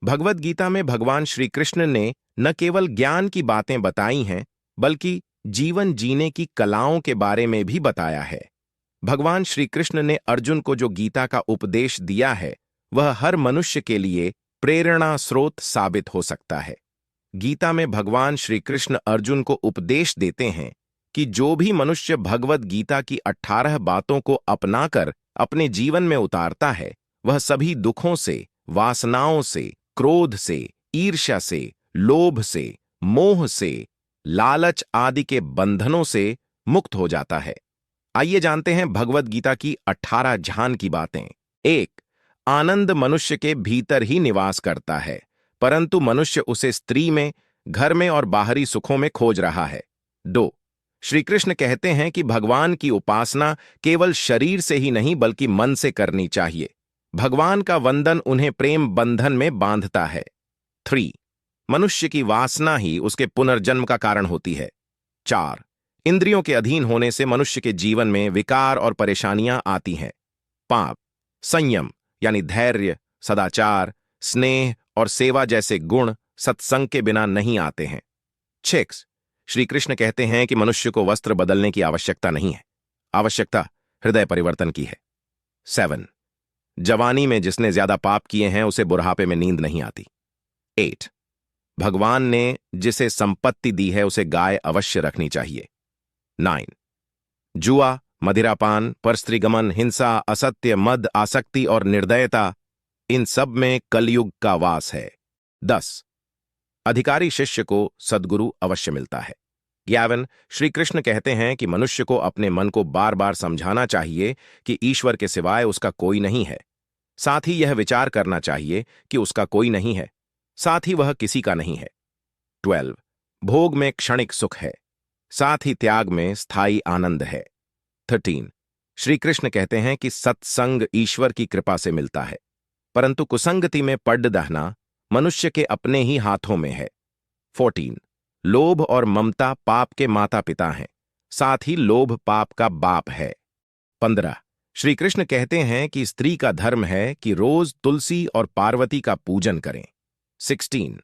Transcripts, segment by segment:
भगवत गीता में भगवान श्री कृष्ण ने न केवल ज्ञान की बातें बताई हैं, बल्कि जीवन जीने की कलाओं के बारे में भी बताया है। भगवान श्री कृष्ण ने अर्जुन को जो गीता का उपदेश दिया है, वह हर मनुष्य के लिए प्रेरणा स्रोत साबित हो सकता है। गीता में भगवान श्री कृष्ण अर्जुन को उपदेश देते हैं कि जो भी मनुष्य भगवत गीता की 18 बातों को अपनाकर अपने जीवन में उतारता है, वह सभी दुखों से, वासनाओं से, क्रोध से, ईर्ष्या से, लोभ से, मोह से, लालच आदि के बंधनों से मुक्त हो जाता है। आइए जानते हैं भगवत गीता की 18 ध्यान की बातें। 1. आनंद मनुष्य के भीतर ही निवास करता है, परंतु मनुष्य उसे स्त्री में, घर में और बाहरी सुखों में खोज रहा है। 2. श्री कृष्ण कहते हैं कि भगवान की उपासना केवल शरीर से ही नहीं बल्कि मन से करनी चाहिए। भगवान का वंदन उन्हें प्रेम बंधन में बांधता है। 3. मनुष्य की वासना ही उसके पुनर्जन्म का कारण होती है। 4. इंद्रियों के अधीन होने से मनुष्य के जीवन में विकार और परेशानियां आती हैं। 5. संयम यानी धैर्य, सदाचार, स्नेह और सेवा जैसे गुण सत्संग के बिना नहीं आते हैं। 6. श्री कृष्ण कहते हैं कि मनुष्य को वस्त्र बदलने की आवश्यकता नहीं है, आवश्यकता हृदय परिवर्तन की है। 7. जवानी में जिसने ज्यादा पाप किए हैं उसे बुढ़ापे में नींद नहीं आती। 8. भगवान ने जिसे संपत्ति दी है उसे गाय अवश्य रखनी चाहिए। 9. जुआ, मदिरापान, परस्त्रीगमन, हिंसा, असत्य, मद, आसक्ति और निर्दयता, इन सब में कलयुग का वास है। 10. अधिकारी शिष्य को सद्गुरु अवश्य मिलता है। 11. श्री कृष्ण कहते हैं कि मनुष्य को अपने मन को बार बार समझाना चाहिए कि ईश्वर के सिवाय उसका कोई नहीं है। साथ ही यह विचार करना चाहिए कि उसका कोई नहीं है, साथ ही वह किसी का नहीं है। 12. भोग में क्षणिक सुख है, साथ ही त्याग में स्थायी आनंद है। 13. श्री कृष्ण कहते हैं कि सत्संग ईश्वर की कृपा से मिलता है, परंतु कुसंगति में पड़ दहना मनुष्य के अपने ही हाथों में है। 14. लोभ और ममता पाप के माता पिता हैं, साथ ही लोभ पाप का बाप है। 15. श्री कृष्ण कहते हैं कि स्त्री का धर्म है कि रोज तुलसी और पार्वती का पूजन करें। 16.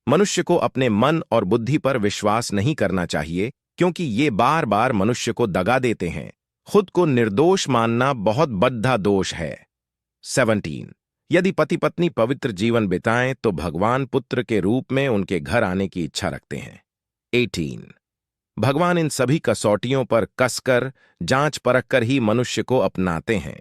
मनुष्य को अपने मन और बुद्धि पर विश्वास नहीं करना चाहिए, क्योंकि ये बार बार मनुष्य को दगा देते हैं। खुद को निर्दोष मानना बहुत बद्धा दोष है। 17. यदि पति पत्नी पवित्र जीवन बिताएं तो भगवान पुत्र के रूप में उनके घर आने की इच्छा रखते हैं। 18. भगवान इन सभी कसौटियों पर कसकर, जांच परख कर ही मनुष्य को अपनाते हैं।